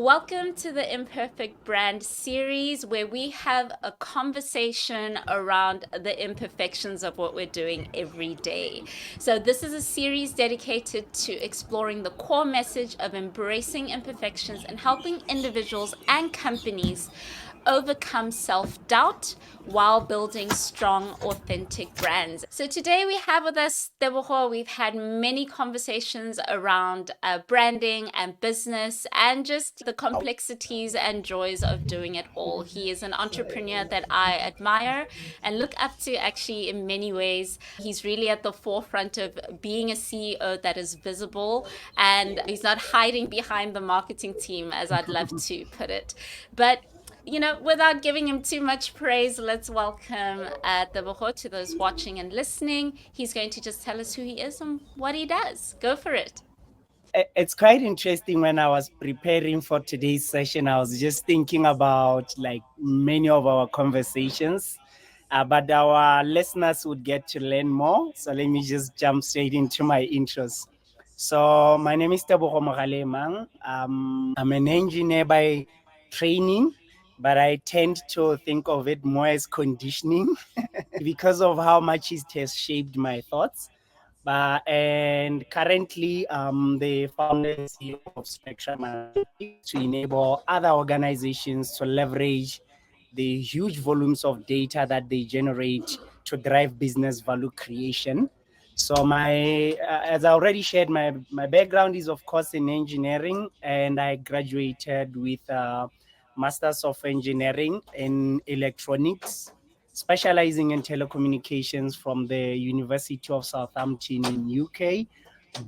Welcome to the Imperfect Brand series, where we have a conversation around the imperfections of what we're doing every day. So, this is a series dedicated to exploring the core message of embracing imperfections and helping individuals and companies overcome self-doubt while building strong, authentic brands. So today we have with us Tebogo. We've had many conversations around branding and business and just the complexities and joys of doing it all. He is an entrepreneur that I admire and look up to, actually, in many ways. He's really at the forefront of being a CEO that is visible, and he's not hiding behind the marketing team, as I'd love to put it. But without giving him too much praise, let's welcome Tebogo to those watching and listening. He's going to just tell us who he is and what he does. Go for it. It's quite interesting. When I was preparing for today's session, I was just thinking about like many of our conversations, but our listeners would get to learn more. So let me just jump straight into my intros. So my name is Tebogo Mogaleemang. I'm an engineer by training, but I tend to think of it more as conditioning because of how much it has shaped my thoughts. And currently, I'm the founder and CEO of Spectrum Analytics to enable other organizations to leverage the huge volumes of data that they generate to drive business value creation. So as I already shared, my background is of course in engineering, and I graduated with a Masters of Engineering in Electronics, specializing in telecommunications from the University of Southampton in UK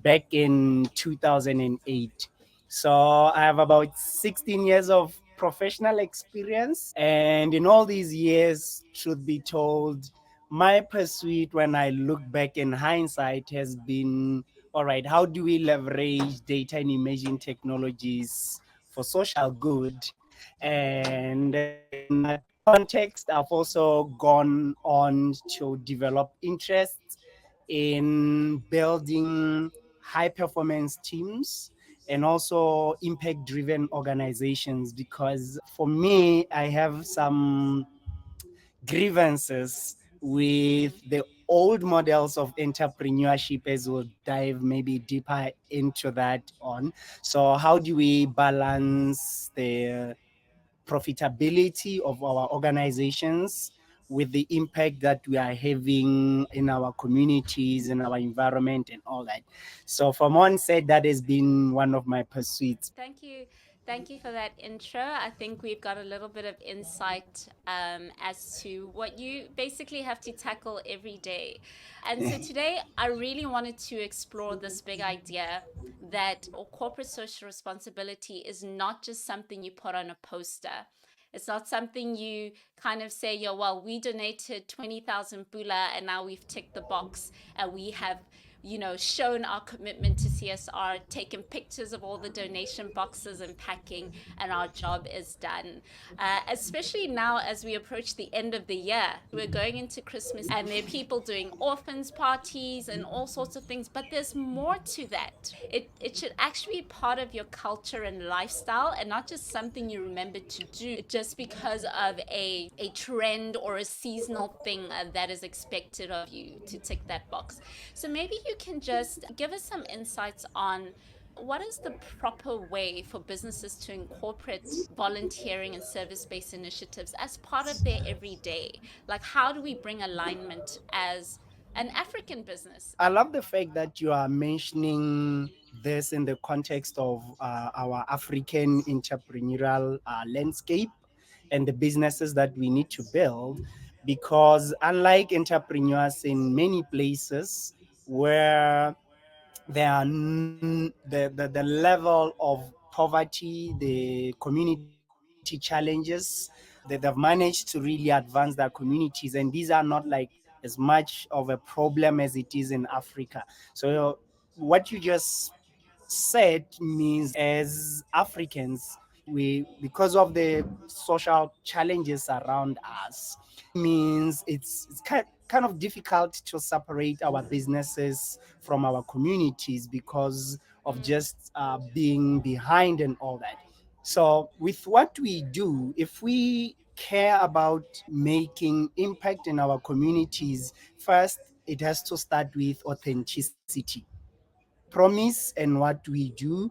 back in 2008. So I have about 16 years of professional experience. And in all these years, truth be told, my pursuit, when I look back in hindsight, has been all right, how do we leverage data and imaging technologies for social good? And in that context, I've also gone on to develop interests in building high performance teams and also impact driven organizations, because for me, I have some grievances with the old models of entrepreneurship, as we'll dive maybe deeper into that on. So how do we balance the profitability of our organizations with the impact that we are having in our communities, in our environment, and all that? So, from one side, that has been one of my pursuits. Thank you. Thank you for that intro. I think we've got a little bit of insight as to what you basically have to tackle every day. And so today, I really wanted to explore this big idea that corporate social responsibility is not just something you put on a poster. It's not something you kind of say, yo, well, we donated 20,000 pula and now we've ticked the box and we have shown our commitment to CSR, taken pictures of all the donation boxes and packing, and our job is done. Especially now as we approach the end of the year, we're going into Christmas, and there are people doing orphans parties and all sorts of things. But there's more to that. It should actually be part of your culture and lifestyle, and not just something you remember to do just because of a trend or a seasonal thing that is expected of you to tick that box. So maybe you can just give us some insights on what is the proper way for businesses to incorporate volunteering and service-based initiatives as part of their everyday? Like, how do we bring alignment as an African business? I love the fact that you are mentioning this in the context of our African entrepreneurial landscape and the businesses that we need to build. Because unlike entrepreneurs in many places where the level of poverty, the community challenges, they've managed to really advance their communities, and these are not like as much of a problem as it is in Africa. So what you just said means, as Africans, we, because of the social challenges around us, means it's kind of difficult to separate our businesses from our communities because of Mm. just being behind and all that. So, with what we do, if we care about making impact in our communities, first, it has to start with authenticity, promise and what we do,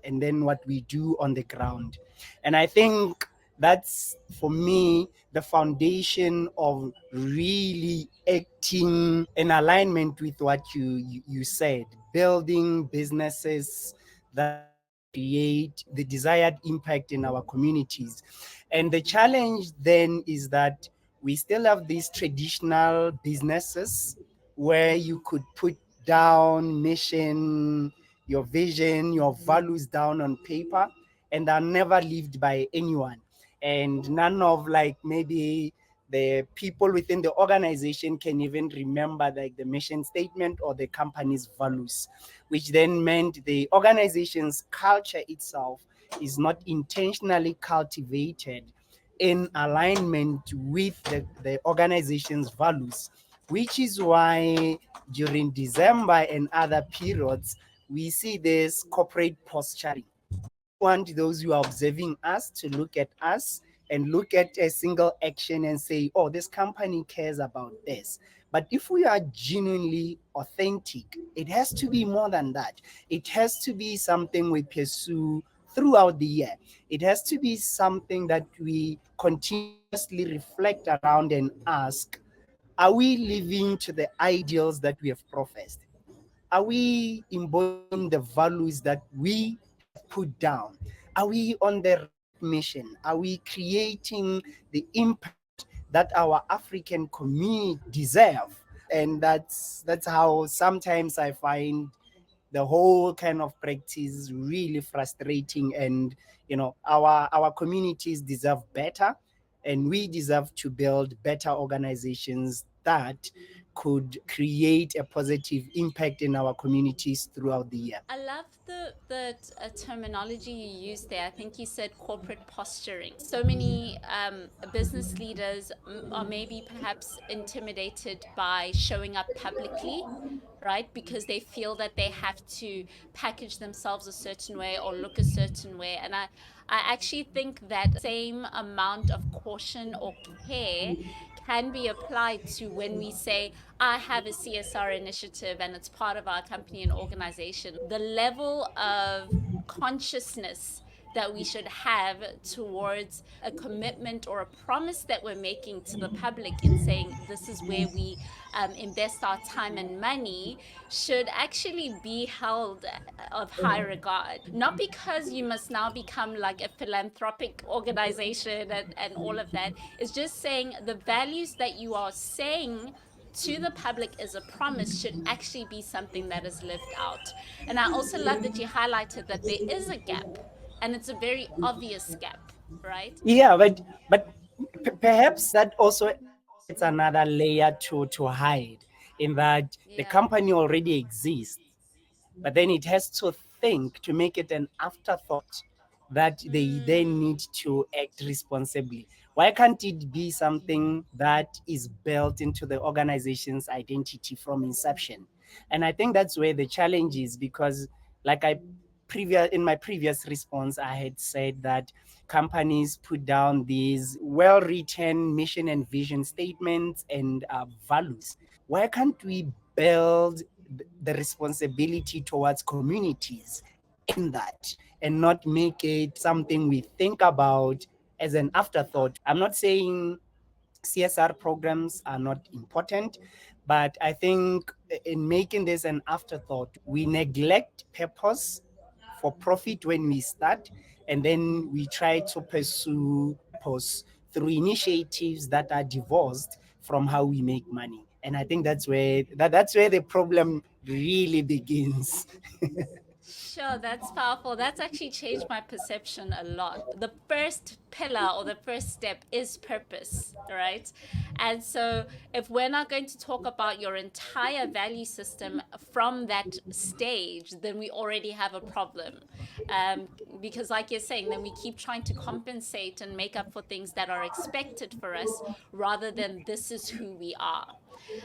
and then what we do on the ground. And I think that's, for me, the foundation of really acting in alignment with what you said, building businesses that create the desired impact in our communities. And the challenge then is that we still have these traditional businesses where you could put down mission, your vision, your values down on paper, and are never lived by anyone. And none of, like, maybe the people within the organization can even remember like the mission statement or the company's values, which then meant the organization's culture itself is not intentionally cultivated in alignment with the organization's values, which is why during December and other periods, we see this corporate posturing. Want those who are observing us to look at us and look at a single action and say, oh, this company cares about this. But if we are genuinely authentic, it has to be more than that. It has to be something we pursue throughout the year. It has to be something that we continuously reflect around and ask, are we living to the ideals that we have professed? Are we embodying the values that we have put down? Are we on the right mission? Are we creating the impact that our African community deserve? And that's how sometimes I find the whole kind of practice really frustrating. And our communities deserve better, and we deserve to build better organizations that could create a positive impact in our communities throughout the year. I love the terminology you used there. I think you said corporate posturing. So many business leaders are maybe perhaps intimidated by showing up publicly, right? Because they feel that they have to package themselves a certain way or look a certain way. And I actually think that same amount of caution or care can be applied to when we say, I have a CSR initiative and it's part of our company and organization. The level of consciousness that we should have towards a commitment or a promise that we're making to the public in saying this is where we invest our time and money should actually be held of high regard. Not because you must now become like a philanthropic organization and all of that. It's just saying the values that you are saying to the public as a promise should actually be something that is lived out. And I also love that you highlighted that there is a gap, and it's a very obvious gap, right? Yeah, but perhaps that also adds another layer to hide, in that the Yeah. company already exists, but then it has to think to make it an afterthought that they then Mm. need to act responsibly. Why can't it be something that is built into the organization's identity from inception? And I think that's where the challenge is, because, like in my previous response, I had said that companies put down these well-written mission and vision statements and values. Why can't we build the responsibility towards communities in that, and not make it something we think about as an afterthought? I'm not saying CSR programs are not important, but I think in making this an afterthought, we neglect purpose for profit when we start, and then we try to pursue purpose through initiatives that are divorced from how we make money. And I think that's where the problem really begins. Sure, that's powerful. That's actually changed my perception a lot. The first pillar or the first step is purpose, right? And so, if we're not going to talk about your entire value system from that stage, then we already have a problem. Um, because, like you're saying, then we keep trying to compensate and make up for things that are expected for us rather than this is who we are.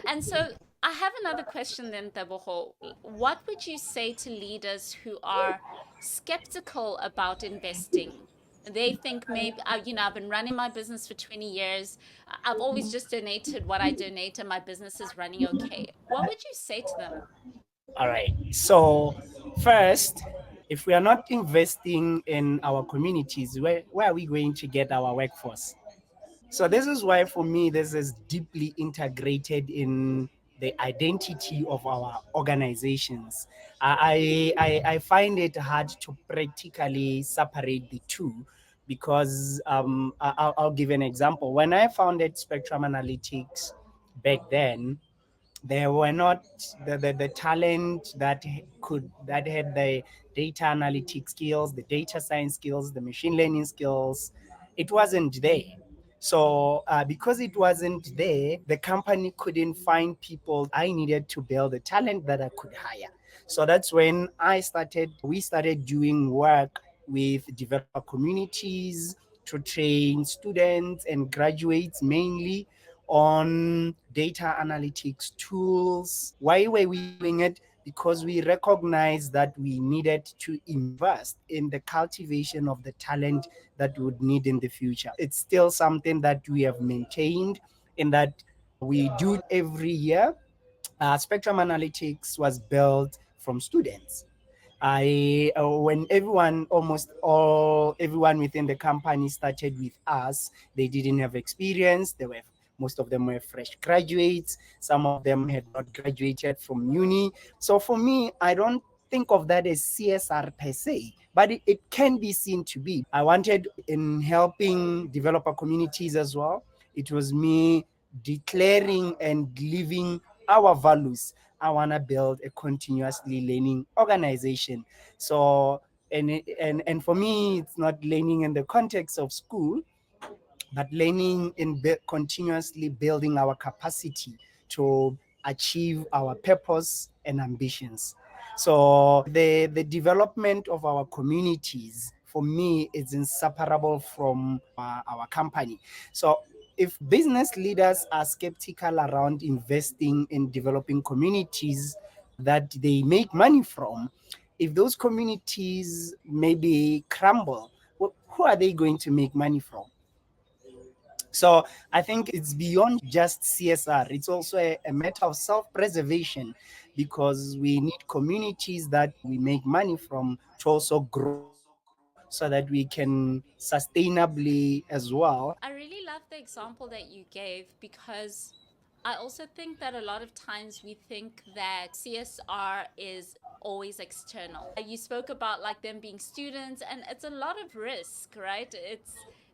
And so I have another question then, Tebogo. What would you say to leaders who are skeptical about investing? They think maybe, I've been running my business for 20 years. I've always just donated what I donate and my business is running okay. What would you say to them? All right. So, first, if we are not investing in our communities, where are we going to get our workforce? So, this is why, for me, this is deeply integrated in the identity of our organizations. I find it hard to practically separate the two because I'll give an example. When I founded Spectrum Analytics back then, there were not the talent that had the data analytics skills, the data science skills, the machine learning skills. It wasn't there. So because it wasn't there, the company couldn't find people. I needed to build the talent that I could hire. So that's when we started doing work with developer communities to train students and graduates mainly on data analytics tools. Why were we doing it? Because we recognized that we needed to invest in the cultivation of the talent that we would need in the future. It's still something that we have maintained in that we do every year. Spectrum Analytics was built from students. When everyone within the company started with us, they didn't have experience. Most of them were fresh graduates. Some of them had not graduated from uni. So for me, I don't think of that as CSR per se, but it can be seen to be. I wanted in helping developer communities as well. It was me declaring and living our values. I want to build a continuously learning organization. So, and for me, it's not learning in the context of school, but learning in continuously building our capacity to achieve our purpose and ambitions. So the development of our communities for me is inseparable from our company. So if business leaders are skeptical around investing in developing communities that they make money from, if those communities maybe crumble, who are they going to make money from? So I think it's beyond just CSR. It's also a matter of self-preservation because we need communities that we make money from to also grow so that we can sustainably as well. I really love the example that you gave because I also think that a lot of times we think that CSR is always external. You spoke about like them being students and it's a lot of risk, right?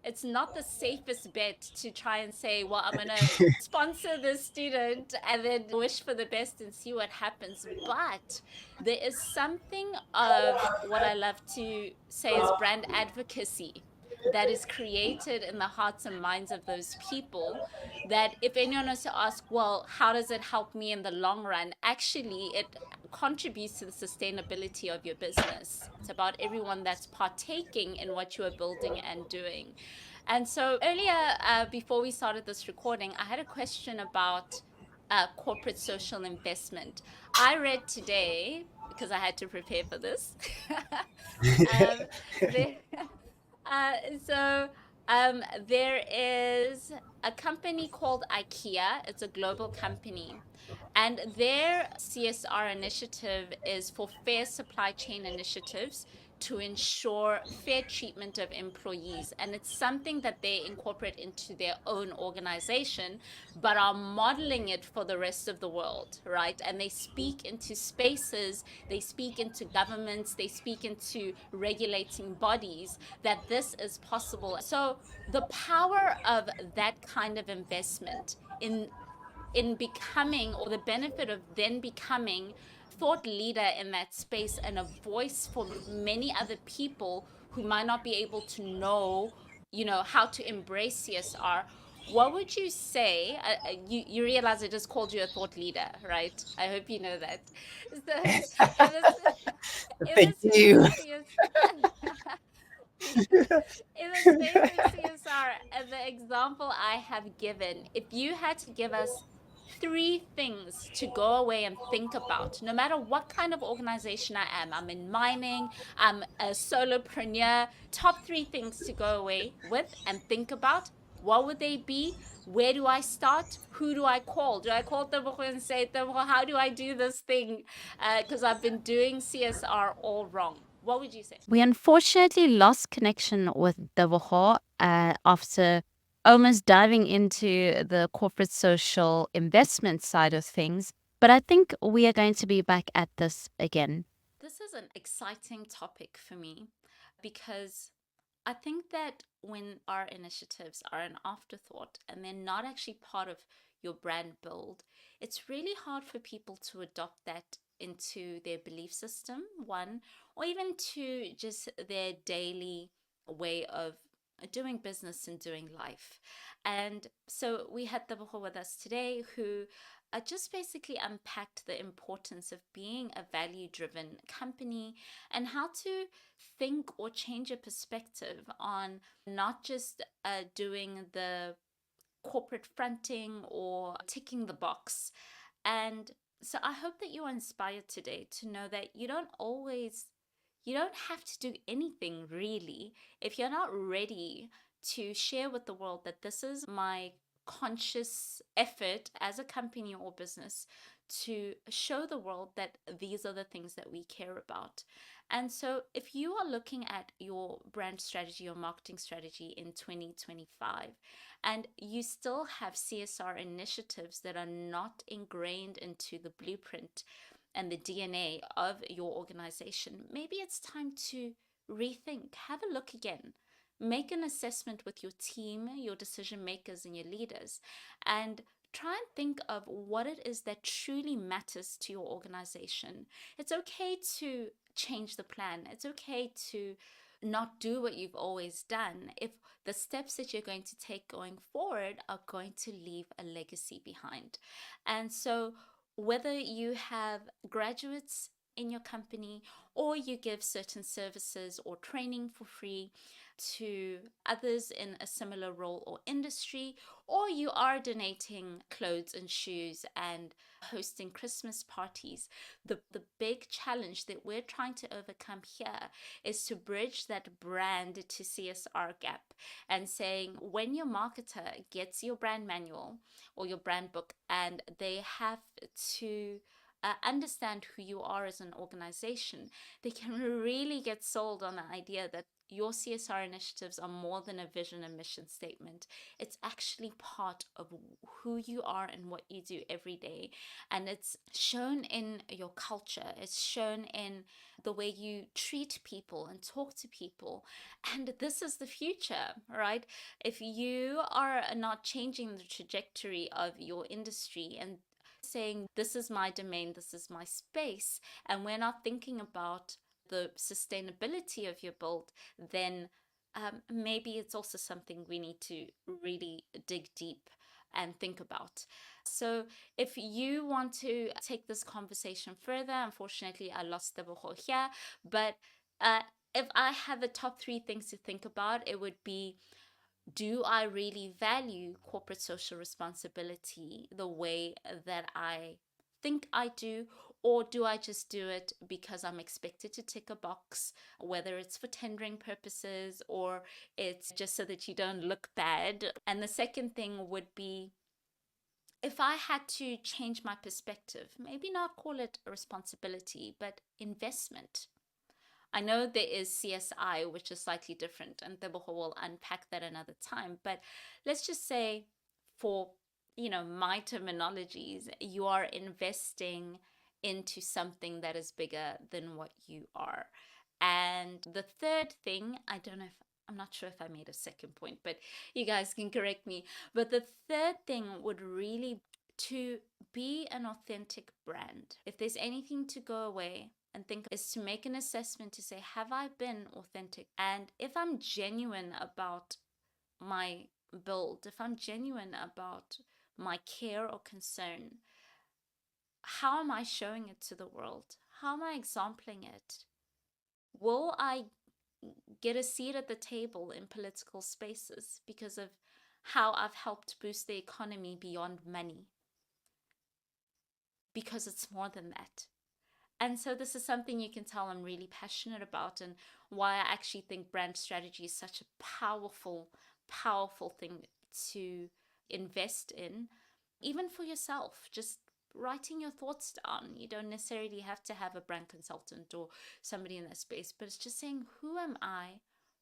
It's not the safest bet to try and say, well, I'm going to sponsor this student and then wish for the best and see what happens. But there is something of what I love to say is brand advocacy that is created in the hearts and minds of those people, that if anyone was to ask, well, how does it help me in the long run? Actually, it contributes to the sustainability of your business. It's about everyone that's partaking in what you are building and doing. And so earlier, before we started this recording, I had a question about corporate social investment. I read today, because I had to prepare for this, um, there, uh, so there is a company called IKEA. It's a global company. And their CSR initiative is for fair supply chain initiatives to ensure fair treatment of employees. And it's something that they incorporate into their own organization, but are modeling it for the rest of the world, right? And they speak into spaces, they speak into governments, they speak into regulating bodies that this is possible. So the power of that kind of investment in becoming, or the benefit of then becoming thought leader in that space and a voice for many other people who might not be able to know, how to embrace CSR. What would you say? You realize I just called you a thought leader, right? I hope you know that. So in this in the Thank space you. of CS in the space of CSR and the example I have given, if you had to give us 3 things to go away and think about, no matter what kind of organization I am. I'm in mining, I'm a solopreneur. Top 3 things to go away with and think about. What would they be? Where do I start? Who do I call? Do I call Tebogo and say, Tebogo, how do I do this thing? Because I've been doing CSR all wrong. What would you say? We unfortunately lost connection with Tebogo after almost diving into the corporate social investment side of things. But I think we are going to be back at this again. This is an exciting topic for me because I think that when our initiatives are an afterthought and they're not actually part of your brand build, it's really hard for people to adopt that into their belief system, one, or even to just their daily way of doing business and doing life. And so we had Tabujo with us today who just basically unpacked the importance of being a value driven company and how to think or change a perspective on not just doing the corporate fronting or ticking the box. And so I hope that you're inspired today to know that you don't have to do anything really if you're not ready to share with the world that this is my conscious effort as a company or business to show the world that these are the things that we care about. And so, if you are looking at your brand strategy or marketing strategy in 2025 and you still have CSR initiatives that are not ingrained into the blueprint and the DNA of your organization, maybe it's time to rethink, have a look again. Make an assessment with your team, your decision makers, and your leaders, and try and think of what it is that truly matters to your organization. It's okay to change the plan, it's okay to not do what you've always done if the steps that you're going to take going forward are going to leave a legacy behind. And so, whether you have graduates in your company or you give certain services or training for free to others in a similar role or industry, or you are donating clothes and shoes and hosting Christmas parties, the big challenge that we're trying to overcome here is to bridge that brand to CSR gap and saying when your marketer gets your brand manual or your brand book and they have to understand who you are as an organization, they can really get sold on the idea that your CSR initiatives are more than a vision and mission statement. It's actually part of who you are and what you do every day. And it's shown in your culture, it's shown in the way you treat people and talk to people. And this is the future, right? If you are not changing the trajectory of your industry and saying, this is my domain, this is my space, and we're not thinking about the sustainability of your build, then maybe it's also something we need to really dig deep and think about. So, if you want to take this conversation further, unfortunately, I lost the boho here, but uh, if I had the top 3 things to think about, it would be, do I really value corporate social responsibility the way that I think I do? Or do I just do it because I'm expected to tick a box, whether it's for tendering purposes or it's just so that you don't look bad? And the second thing would be, if I had to change my perspective, maybe not call it a responsibility, but investment. I know there is CSI, which is slightly different, and Tebogo will unpack that another time. But let's just say, for my terminologies, you are investing into something that is bigger than what you are. And the third thing, I'm not sure if I made a second point, but you guys can correct me. But the third thing would really to be an authentic brand. If there's anything to go away and think is to make an assessment to say, have I been authentic? And if I'm genuine about my build, if I'm genuine about my care or concern, how am I showing it to the world? How am I exempling it? Will I get a seat at the table in political spaces because of how I've helped boost the economy beyond money? because it's more than that. And so this is something you can tell I'm really passionate about, and why I actually think brand strategy is such a powerful, powerful thing to invest in, even for yourself. Just writing your thoughts down. You don't necessarily have to have a brand consultant or somebody in that space, but it's just saying, who am I?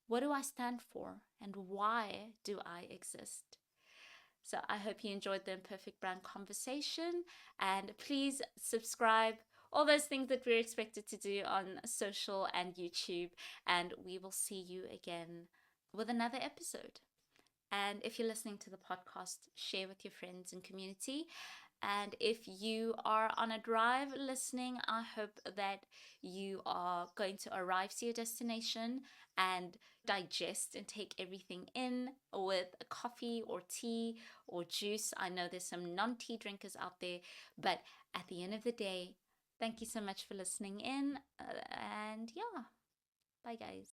What do I stand for? And why do I exist? So I hope you enjoyed the Imperfect Brand conversation, and please subscribe, all those things that we're expected to do on social and YouTube, and we will see you again with another episode. And if you're listening to the podcast, share with your friends and community. And if you are on a drive listening, I hope that you are going to arrive to your destination and digest and take everything in with a coffee or tea or juice. I know there's some non-tea drinkers out there, but at the end of the day, thank you so much for listening in. And yeah, bye guys.